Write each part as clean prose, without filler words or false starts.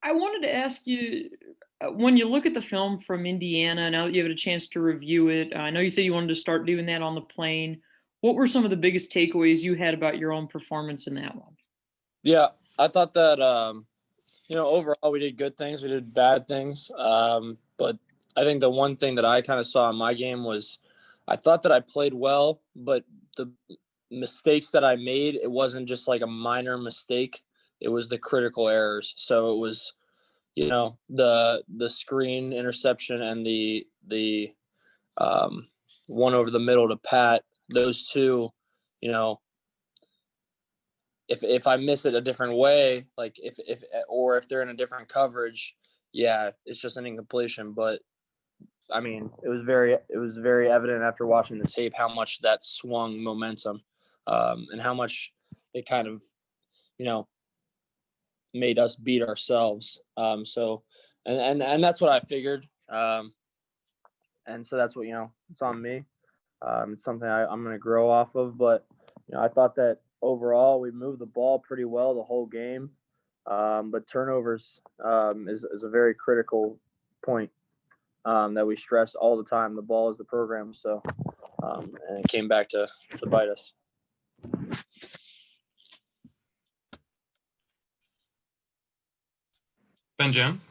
I wanted to ask you, when you look at the film from Indiana, now that you have a chance to review it, I know you said you wanted to start doing that on the plane. What were some of the biggest takeaways you had about your own performance in that one? Yeah, I thought that, overall we did good things. We did bad things. But I think the one thing that I kind of saw in my game was I thought that I played well, but the mistakes that I made, it wasn't just like a minor mistake. It was the critical errors. So it was, the screen interception and the one over the middle to Pat. Those two, you know, if I miss it a different way, like if they're in a different coverage, yeah, it's just an incompletion. But I mean, it was very evident after watching the tape how much that swung momentum, and how much it kind of, made us beat ourselves. So, and that's what I figured. And so that's what, it's on me. It's something I'm going to grow off of. But, I thought that overall we moved the ball pretty well the whole game. But turnovers is a very critical point that we stress all the time. The ball is the program. So, and it came back to bite us. Ben Jones.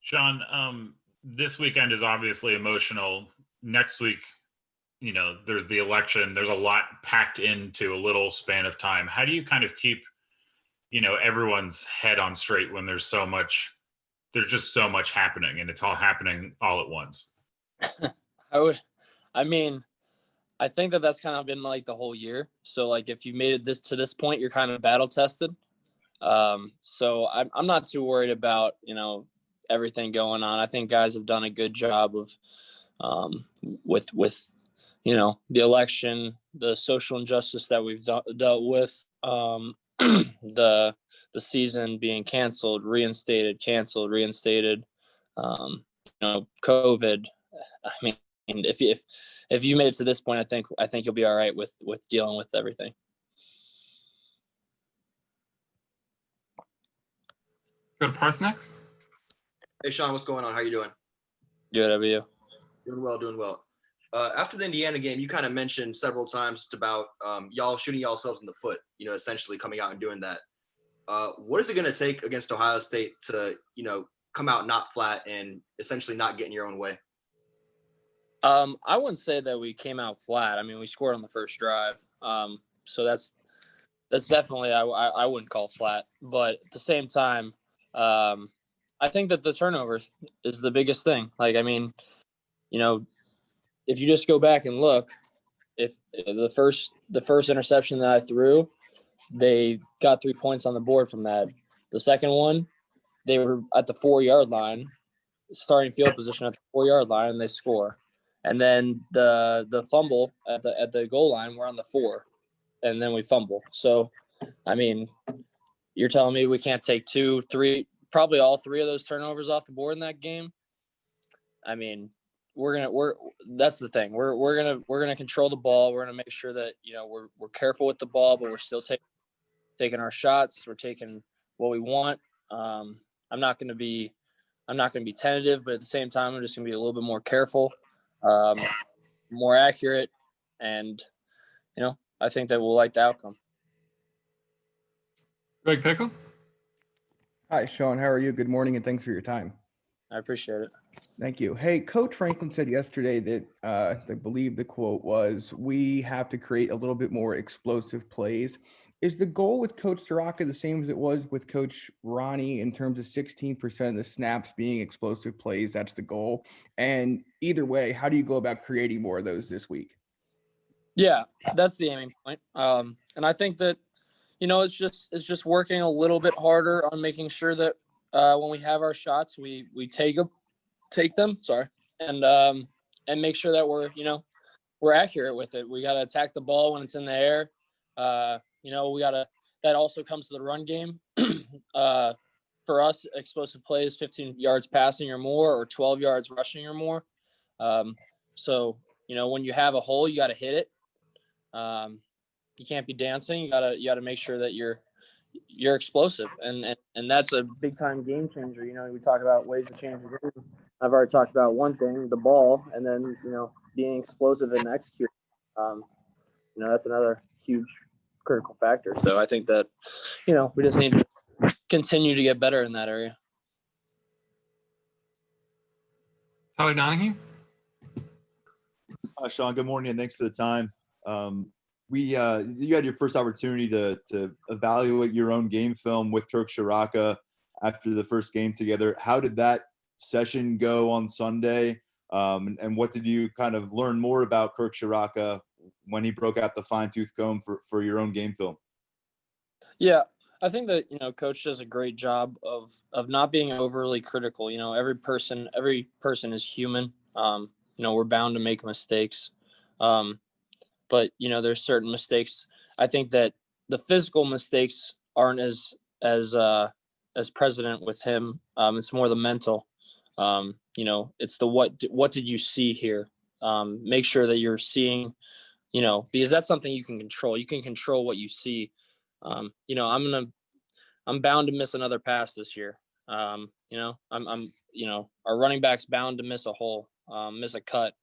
Sean, this weekend is obviously emotional. Next week, there's the election. There's a lot packed into a little span of time. How do you kind of keep, everyone's head on straight when there's just so much happening and it's all happening all at once? I think that's kind of been like the whole year. So like if you made it to this point, you're kind of battle tested. So I'm not too worried about, everything going on. I think guys have done a good job of, with, the election, the social injustice that we've dealt with, the season being canceled, reinstated, COVID. I mean, if you made it to this point, I think you'll be all right with dealing with everything. Go to Parth next. Hey, Sean, what's going on? How you doing? Good, how are you? Doing well. After the Indiana game, you kind of mentioned several times about y'all shooting yourselves in the foot, essentially coming out and doing that. What is it going to take against Ohio State to, come out not flat and essentially not get in your own way? I wouldn't say that we came out flat. I mean, we scored on the first drive. So that's definitely, I wouldn't call flat. But at the same time, I think that the turnovers is the biggest thing. Like, I mean, if you just go back and look, if the first interception that I threw, they got 3 points on the board from that. The second one, they were at the 4-yard line, starting field position at the 4-yard line, and they score. And then the fumble at the goal line, we're on the 4, and then we fumble. So, I mean, you're telling me we can't take 2, 3, probably all 3 of those turnovers off the board in that game? I mean, that's the thing. We're gonna control the ball. We're gonna make sure that we're careful with the ball, but we're still taking our shots. We're taking what we want. I'm not gonna be tentative, but at the same time, I'm just gonna be a little bit more careful, more accurate, and I think that we'll like the outcome. Greg Pickle. Hi, Sean. How are you? Good morning, and thanks for your time. I appreciate it. Thank you. Hey, Coach Franklin said yesterday that I believe the quote was, "We have to create a little bit more explosive plays." Is the goal with Coach Soraka the same as it was with Coach Ronnie in terms of 16% of the snaps being explosive plays? That's the goal. And either way, how do you go about creating more of those this week? Yeah, that's the aiming point. And I think that, it's just working a little bit harder on making sure that when we have our shots, we take them. Sorry, and make sure that we're accurate with it. We got to attack the ball when it's in the air. That also comes to the run game. For us, explosive plays, 15 yards passing or more, or 12 yards rushing or more. So when you have a hole, you got to hit it. You can't be dancing. You gotta make sure that you're you're explosive, and that's a big time game changer. We talk about ways to change the game. I've already talked about one thing, the ball, and then being explosive and execute. That's another huge critical factor. So I think that we just need to continue to get better in that area. Tyler Donahue. Hi, Sean. Good morning, and thanks for the time. You had your first opportunity to evaluate your own game film with Kirk Shiraka after the first game together. How did that session go on Sunday? And what did you kind of learn more about Kirk Shiraka when he broke out the fine-tooth comb for your own game film? Yeah, I think that Coach does a great job of not being overly critical. Every person is human. We're bound to make mistakes. But there's certain mistakes. I think that the physical mistakes aren't as present with him. It's more the mental. It's the what did you see here? Make sure that you're seeing, because that's something you can control. You can control what you see. I'm bound to miss another pass this year. Our running back's bound to miss a hole, miss a cut.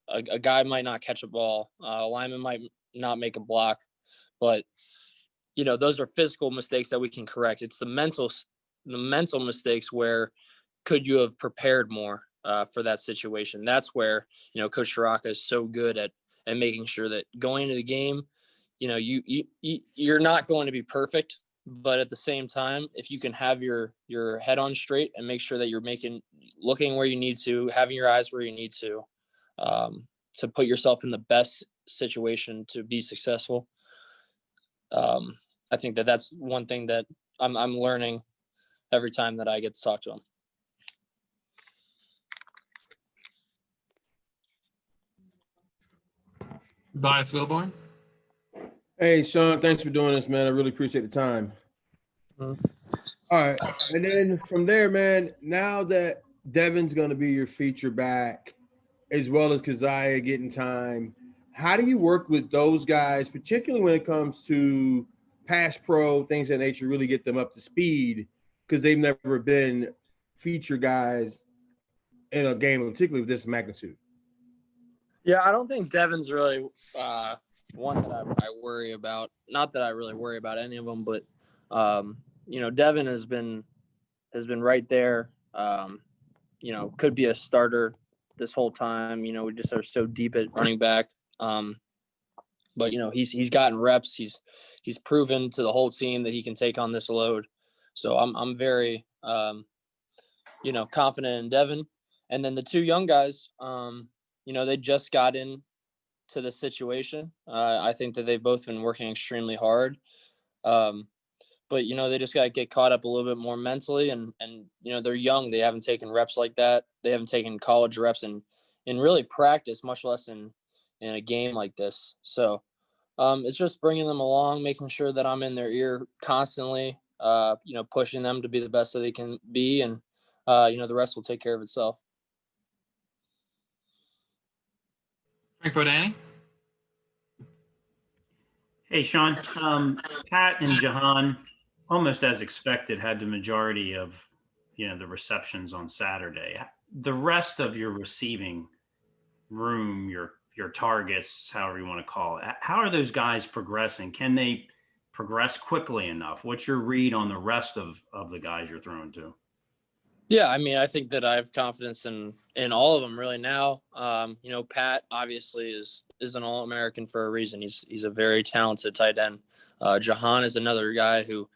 A guy might not catch a ball. A lineman might not make a block, but those are physical mistakes that we can correct. It's the mental mistakes where could you have prepared more for that situation? That's where Coach Shiraka is so good at making sure that going into the game, you're not going to be perfect, but at the same time, if you can have your head on straight and make sure that you're looking where you need to, having your eyes where you need to put yourself in the best situation to be successful. I think that that's one thing that I'm learning every time that I get to talk to him. Bias Wilborn. Hey, Sean, thanks for doing this, man. I really appreciate the time. All right. And then from there, man, now that Devin's going to be your feature back, as well as Keziah getting time, how do you work with those guys, particularly when it comes to pass pro, things of that nature, really get them up to speed, because they've never been feature guys in a game, particularly with this magnitude? Yeah, I don't think Devin's really one that I worry about. Not that I really worry about any of them, but Devin has been right there. Could be a starter this whole time. We just are so deep at running back. But he's gotten reps. He's proven to the whole team that he can take on this load. So I'm very confident in Devin. And then the two young guys, they just got in to the situation. I think that they've both been working extremely hard. But they just got to get caught up a little bit more mentally, and they're young. They haven't taken reps like that. They haven't taken college reps in really practice, much less in a game like this. So it's just bringing them along, making sure that I'm in their ear constantly, pushing them to be the best that they can be, and the rest will take care of itself. Frank Bodani. Hey, Sean. Pat and Jahan, almost as expected, had the majority of the receptions on Saturday. The rest of your receiving room, your targets, however you want to call it, how are those guys progressing? Can they progress quickly enough? What's your read on the rest of the guys you're throwing to? Yeah, I think that I have confidence in all of them really now. Pat obviously is an All-American for a reason. He's a very talented tight end. Jahan is another guy who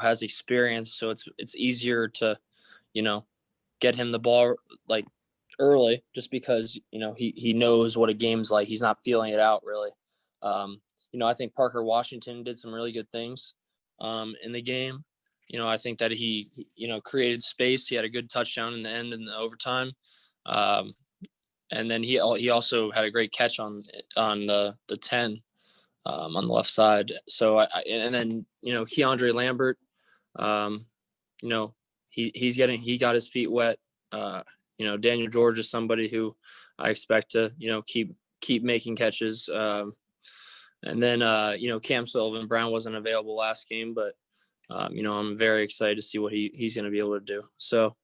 has experience, so it's easier to get him the ball like early, just because he knows what a game's like. He's not feeling it out really. I think Parker Washington did some really good things in the game. I think that he created space. He had a good touchdown in the end in the overtime. And then he also had a great catch on the 10 on the left side. So and then Keandre Lambert, he got his feet wet. Daniel George is somebody who I expect to keep making catches. And then, Cam Sullivan Brown wasn't available last game, but, I'm very excited to see what he's going to be able to do. So,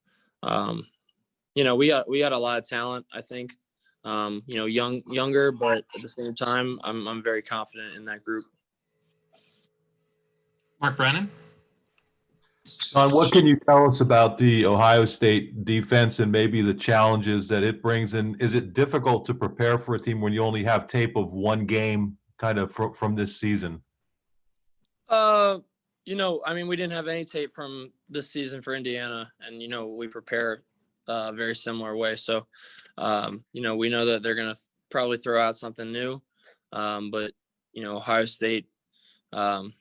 we got a lot of talent, I think, younger, but at the same time, I'm very confident in that group. Mark Brennan. What can you tell us about the Ohio State defense and maybe the challenges that it brings? And is it difficult to prepare for a team when you only have tape of one game kind of from this season? We didn't have any tape from this season for Indiana, and, we prepare a very similar way. So, we know that they're going to probably throw out something new. But, Ohio State, they're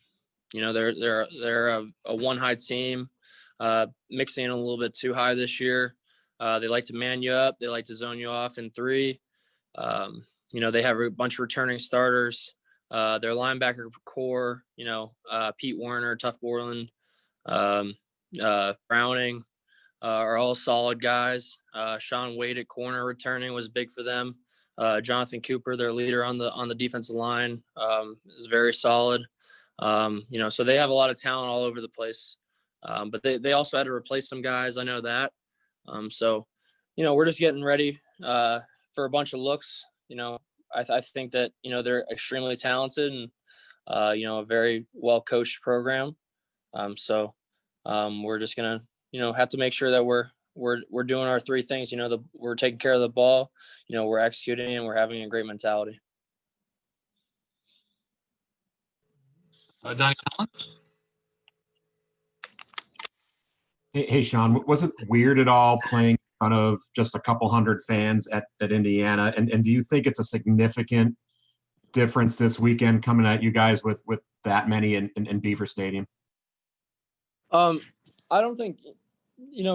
a one high team, mixing in a little bit too high this year. They like to man you up. They like to zone you off in 3. They have a bunch of returning starters. Their linebacker core, Pete Werner, Tuff Borland, Browning, are all solid guys. Sean Wade at corner returning was big for them. Jonathan Cooper, their leader on the defensive line, is very solid. So they have a lot of talent all over the place. But they also had to replace some guys. I know that. So, we're just getting ready for a bunch of looks. I think that, they're extremely talented and, a very well coached program. So we're just going to, have to make sure that we're doing our 3 things. We're taking care of the ball, we're executing, and we're having a great mentality. Donnie Collins. Hey, Sean, was it weird at all playing in front of just a couple hundred fans at Indiana? And do you think it's a significant difference this weekend coming at you guys with that many in Beaver Stadium? I don't think,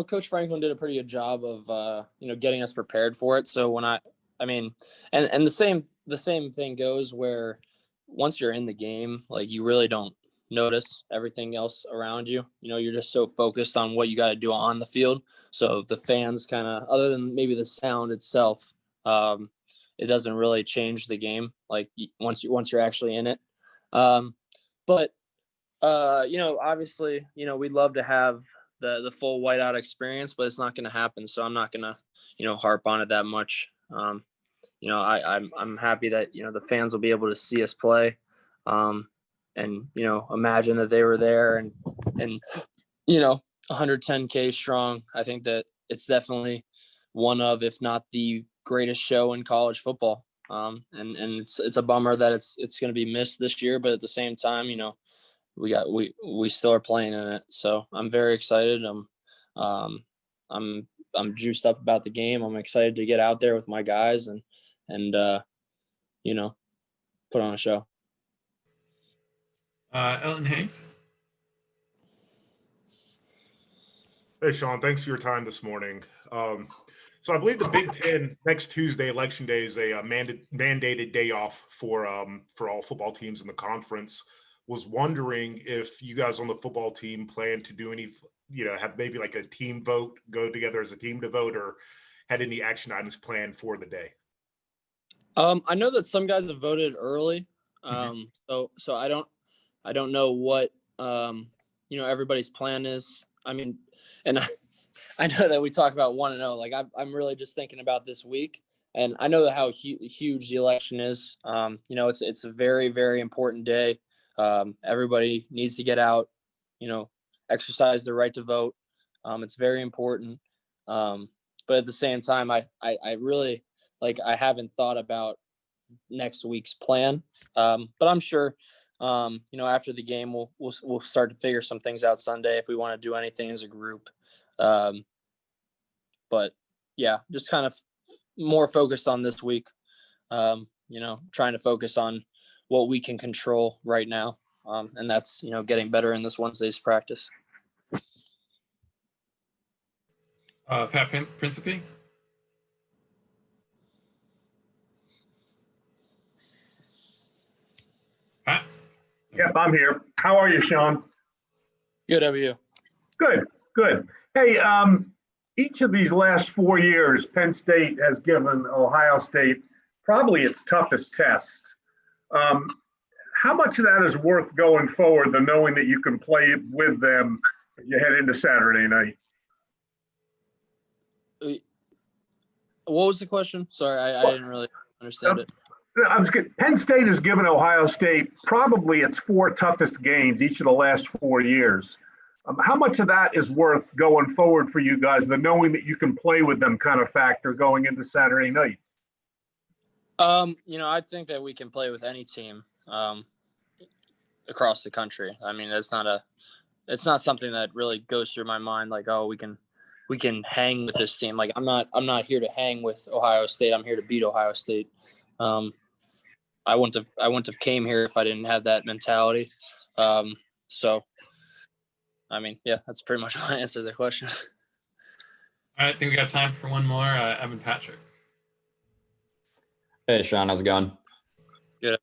Coach Franklin did a pretty good job of, getting us prepared for it. So when and the same thing goes where once you're in the game, like, you really don't notice everything else around you. You're just so focused on what you got to do on the field. So the fans kind of, other than maybe the sound itself, it doesn't really change the game. Like, once you're actually in it. But obviously, we'd love to have the full whiteout experience, but it's not going to happen. So I'm not going to, harp on it that much. I'm happy that, the fans will be able to see us play. And, imagine that they were there and 110K strong. I think that it's definitely one of, if not the greatest show in college football. And it's a bummer that it's going to be missed this year, but at the same time, we still are playing in it. So I'm very excited. I'm juiced up about the game. I'm excited to get out there with my guys and put on a show. Elton Hayes. Hey, Sean, thanks for your time this morning. So I believe the Big Ten next Tuesday, Election Day, is a mandated day off for all football teams in the conference. Was wondering if you guys on the football team plan to do any, have maybe like a team vote, go together as a team to vote, or had any action items planned for the day? I know that some guys have voted early. So I don't know what, everybody's plan is. I mean, and I know that we talk about 1-0. Like, I'm really just thinking about this week, and I know how huge the election is. It's a very, very important day. Everybody needs to get out, exercise their right to vote. It's very important. But at the same time, I really, I haven't thought about next week's plan. But I'm sure, after the game, we'll start to figure some things out Sunday if we want to do anything as a group. But yeah, just kind of more focused on this week, trying to focus on what we can control right now. And that's, getting better in this Wednesday's practice. Pat Principe. Pat? Yep, I'm here. How are you, Sean? Good, how are you? Good. Hey, each of these last 4 years, Penn State has given Ohio State probably its toughest test. how much of that is worth going forward, the knowing that you can play with them as you head into Saturday night? What was the question? Sorry, I didn't really understand it. Penn State has given Ohio State probably its 4 toughest games each of the last 4 years. How much of that is worth going forward for you guys, the knowing that you can play with them kind of factor going into Saturday night? I think that we can play with any team across the country. I mean, it's not something that really goes through my mind like, oh, we can hang with this team. Like I'm not here to hang with Ohio State. I'm here to beat Ohio State. I wouldn't have came here if I didn't have that mentality. So I mean, yeah, that's pretty much my answer to the question. All right, I think we got time for one more. Evan Patrick. Hey, Sean, how's it going? Good.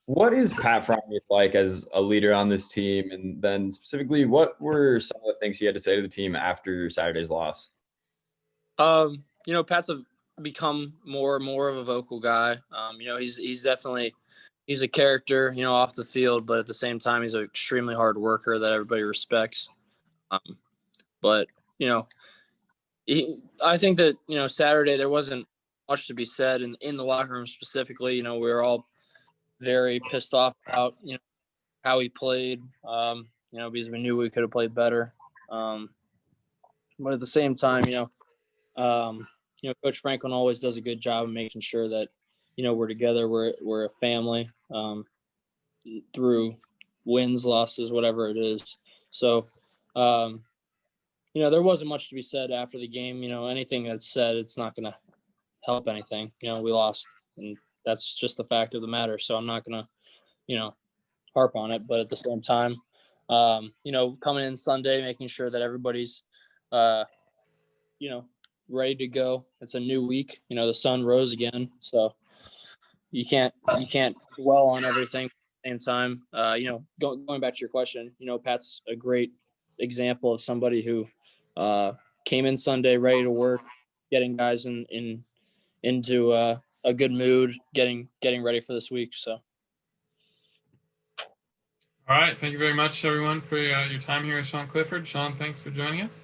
What is Pat Frymuth like as a leader on this team? And then specifically, what were some of the things he had to say to the team after Saturday's loss? Pat's become more and more of a vocal guy. He's definitely he's a character, off the field, but at the same time, he's an extremely hard worker that everybody respects. But I think that, Saturday there wasn't much to be said in the locker room specifically. We were all very pissed off about, how he played, because we knew we could have played better. But at the same time, Coach Franklin always does a good job of making sure that, we're together, we're a family, through wins, losses, whatever it is. So, there wasn't much to be said after the game. Anything that's said, it's not going to help anything. We lost, and that's just the fact of the matter. So I'm not going to, harp on it. But at the same time, coming in Sunday, making sure that everybody's, ready to go. It's a new week. The sun rose again. So you can't dwell on everything at the same time. Going back to your question, Pat's a great example of somebody who came in Sunday ready to work, getting guys into a good mood, getting ready for this week. So. All right. Thank you very much, everyone, for your time here with Sean Clifford. Sean, thanks for joining us.